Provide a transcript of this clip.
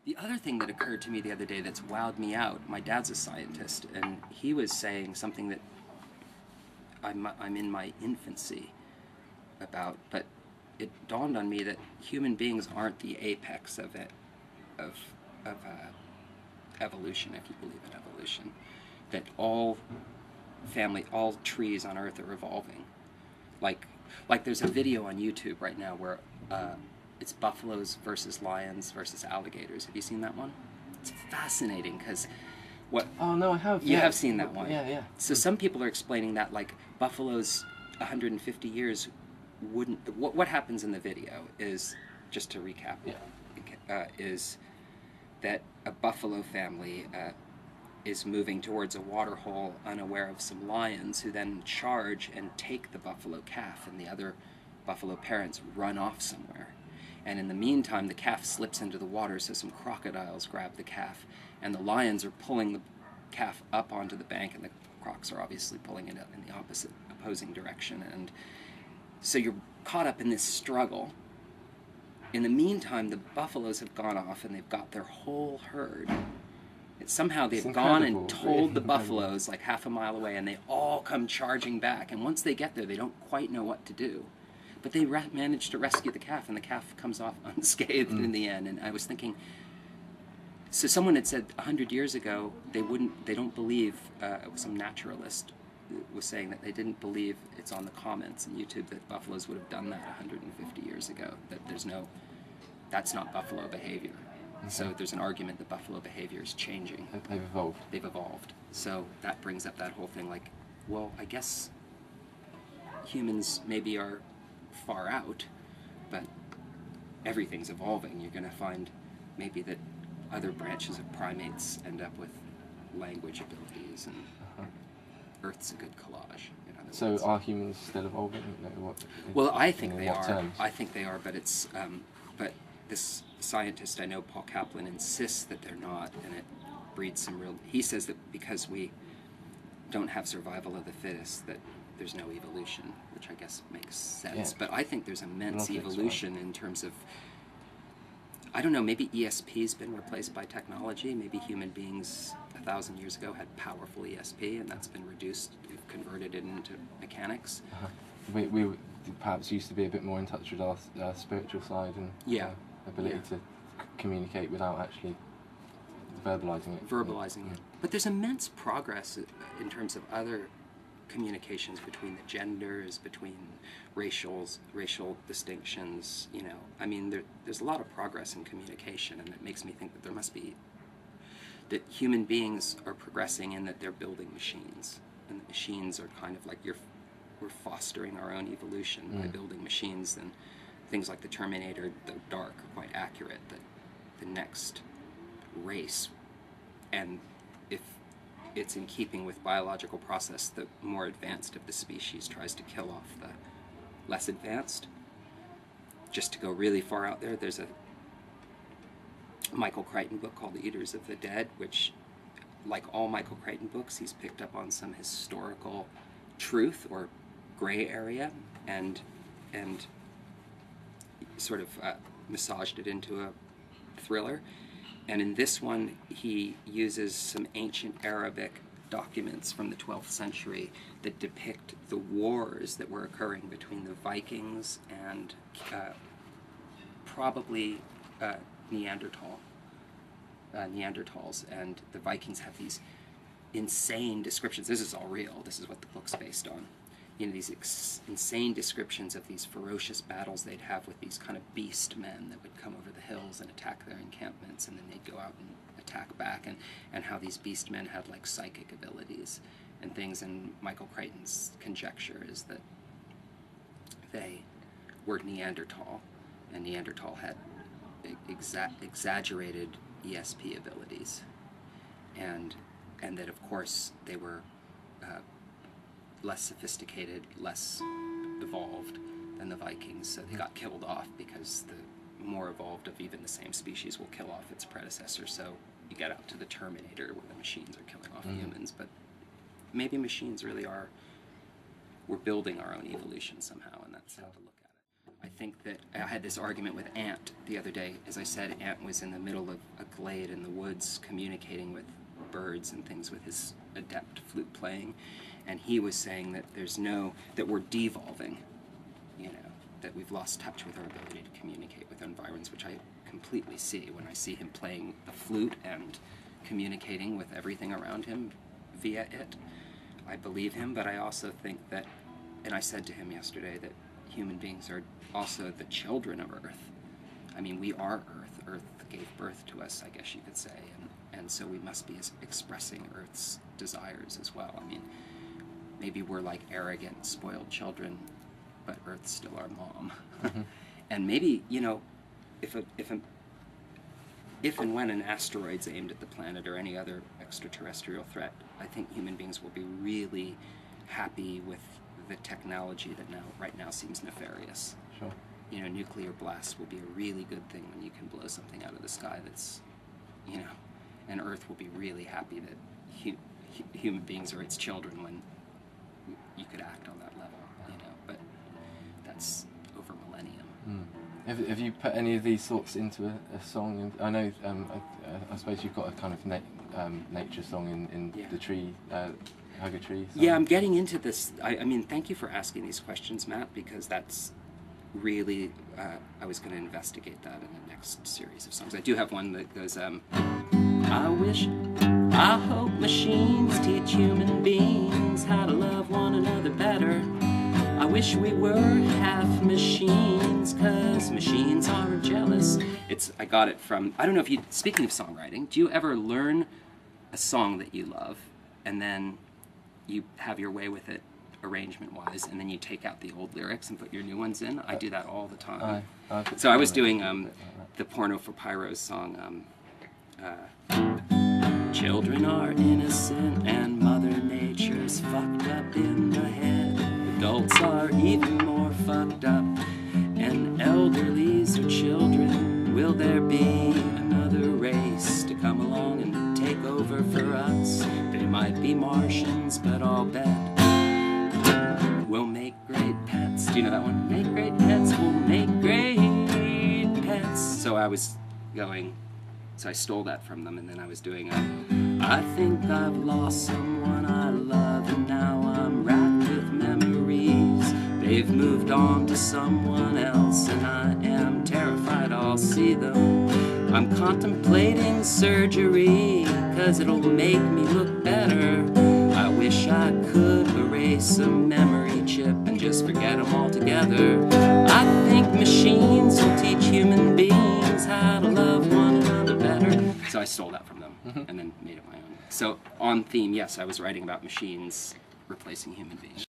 The other thing that occurred to me the other day that's wowed me out, my dad's a scientist, and he was saying something that I'm in my infancy about, but it dawned on me that human beings aren't the apex of it, of evolution, if you believe in evolution. That all trees on Earth are evolving. Like there's a video on YouTube right now where it's buffaloes versus lions versus alligators. Have you seen that one? It's fascinating because what... Oh no, I have. You have seen that one? Yeah, yeah. So some people are explaining that like buffaloes 150 years wouldn't... What happens in the video is, just to recap, is that a buffalo family is moving towards a water hole unaware of some lions who then charge and take the buffalo calf, and the other buffalo parents run off somewhere. And in the meantime, the calf slips into the water, so some crocodiles grab the calf, and the lions are pulling the calf up onto the bank, and the crocs are obviously pulling it in the opposing direction. And so you're caught up in this struggle. In the meantime, the buffaloes have gone off, and they've got their whole herd. Somehow they've gone and told the buffaloes like half a mile away, and they all come charging back. And once they get there, they don't quite know what to do. But they manage to rescue the calf, and the calf comes off unscathed in the end. And I was thinking, so someone had said 100 years ago they don't believe, some naturalist was saying that they didn't believe, it's on the comments on YouTube, that buffaloes would have done that 150 years ago. That that's not buffalo behavior. Okay. So there's an argument that buffalo behavior is changing. They've evolved. They've evolved. So that brings up that whole thing like, well, I guess humans maybe are far out, but everything's evolving. You're going to find maybe that other branches of primates end up with language abilities, and Earth's a good collage. So are humans still evolving? Well, I think they are. Terms? I think they are, but it's but this scientist I know, Paul Kaplan, insists that they're not, and it breeds some real... He says that because we don't have survival of the fittest, that there's no evolution, which I guess makes sense. Yeah. But I think there's immense evolution in terms of... I don't know, maybe ESP's been replaced by technology. Maybe human beings 1,000 years ago had powerful ESP, and that's been reduced, converted it into mechanics. We perhaps used to be a bit more in touch with our spiritual side and ability to communicate without actually verbalizing it. But there's immense progress in terms of other communications between the genders, between racial distinctions. I mean, there's a lot of progress in communication, and it makes me think that there must be, that human beings are progressing in that they're building machines, and the machines are kind of like we're fostering our own evolution by building machines. And things like the Terminator, the Dark, are quite accurate, that the next race, and if it's in keeping with biological process, the more advanced of the species tries to kill off the less advanced. Just to go really far out there, there's a Michael Crichton book called The Eaters of the Dead, which, like all Michael Crichton books, he's picked up on some historical truth or gray area and sort of massaged it into a thriller. And in this one, he uses some ancient Arabic documents from the 12th century that depict the wars that were occurring between the Vikings and probably Neanderthals. And the Vikings have these insane descriptions. This is all real. This is what the book's based on. These insane descriptions of these ferocious battles they'd have with these kind of beast men that would come over the hills and attack their encampments, and then they'd go out and attack back, and how these beast men had like psychic abilities and things. And Michael Crichton's conjecture is that they were Neanderthal, and Neanderthal had exaggerated ESP abilities, and that of course they were less sophisticated, less evolved than the Vikings, so they got killed off because the more evolved of even the same species will kill off its predecessor. So you get out to the Terminator where the machines are killing off humans, but maybe machines really are, we're building our own evolution somehow, and that's how to look at it. I think that I had this argument with Ant the other day. As I said, Ant was in the middle of a glade in the woods communicating with birds and things with his adept flute playing, and he was saying that that we're devolving, that we've lost touch with our ability to communicate with environs, which I completely see when I see him playing the flute and communicating with everything around him via it. I believe him, but I also think that, and I said to him yesterday, that human beings are also the children of Earth. I mean, we are Earth. Earth gave birth to us, I guess you could say, and so we must be expressing Earth's desires as well. I mean, maybe we're like arrogant, spoiled children, but Earth's still our mom. Mm-hmm. And maybe, if and when an asteroid's aimed at the planet or any other extraterrestrial threat, I think human beings will be really happy with the technology that right now seems nefarious. Sure. Nuclear blasts will be a really good thing when you can blow something out of the sky that's, and Earth will be really happy that human beings are its children when you could act on that level, but that's over millennium. Mm. Have you put any of these thoughts into a song? I know, I suppose you've got a kind of nature song in the tree, Hug a Tree song. Yeah, I'm getting into this. I mean, thank you for asking these questions, Matt, because that's really, I was going to investigate that in the next series of songs. I do have one that goes, I hope machines teach human beings how to love one another better. I wish we were half machines, 'cause machines are jealous. I got it from, I don't know if you, speaking of songwriting, do you ever learn a song that you love, and then you have your way with it arrangement-wise, and then you take out the old lyrics and put your new ones in? I do that all the time. So I was doing the Porno for Pyros song, children are innocent and Mother Nature's fucked up in the head. Adults are even more fucked up, and elderlies are children. Will there be another race to come along and take over for us? They might be Martians, but I'll bet we'll make great pets. Do you know that one? Make great pets, we'll make great pets. So I stole that from them, and then I was doing I think I've lost someone I love, and now I'm racked with memories. They've moved on to someone else, and I am terrified I'll see them. I'm contemplating surgery, 'cause it'll make me look better. I wish I could erase a memory chip and just forget them altogether. I think machines will teach human beings how to love one another better. So I stole that from them, and then made it my own. So on theme, yes, I was writing about machines replacing human beings.